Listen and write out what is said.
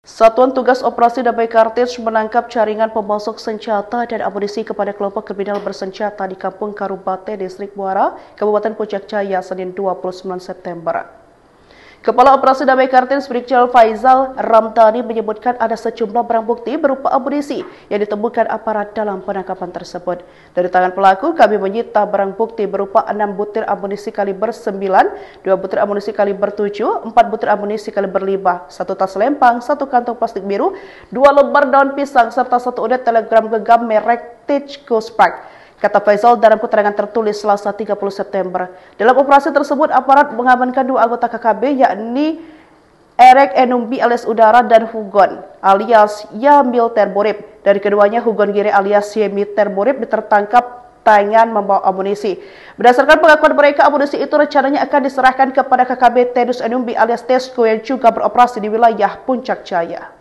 Satuan Tugas Operasi Damai Kartens menangkap jaringan pemasok senjata dan amunisi kepada kelompok kriminal bersenjata di Kampung Karubate, Distrik Muara, Kabupaten Puncak Jaya, Senin 29 September. Kepala Operasi Damai Kartens Brigjen Faizal Ramdhani menyebutkan ada sejumlah barang bukti berupa amunisi yang ditemukan aparat dalam penangkapan tersebut. Dari tangan pelaku, kami menyita barang bukti berupa 6 butir amunisi kaliber 9, 2 butir amunisi kaliber 7, 4 butir amunisi kaliber 5, 1 tas lempang, 1 kantong plastik biru, 2 lembar daun pisang, serta 1 unit telegram genggam merek Tichco Spark. Kata Faizal dalam keterangan tertulis Selasa 30 September. Dalam operasi tersebut, aparat mengamankan 2 anggota KKB, yakni Erek Enumbi alias Udara dan Hugon alias Yamil Terborib. Dari keduanya, Hugon Gire alias Yemi Terborib tertangkap tangan membawa amunisi. Berdasarkan pengakuan mereka, amunisi itu rencananya akan diserahkan kepada KKB Tedus Enumbi alias Tesco yang juga beroperasi di wilayah Puncak Jaya.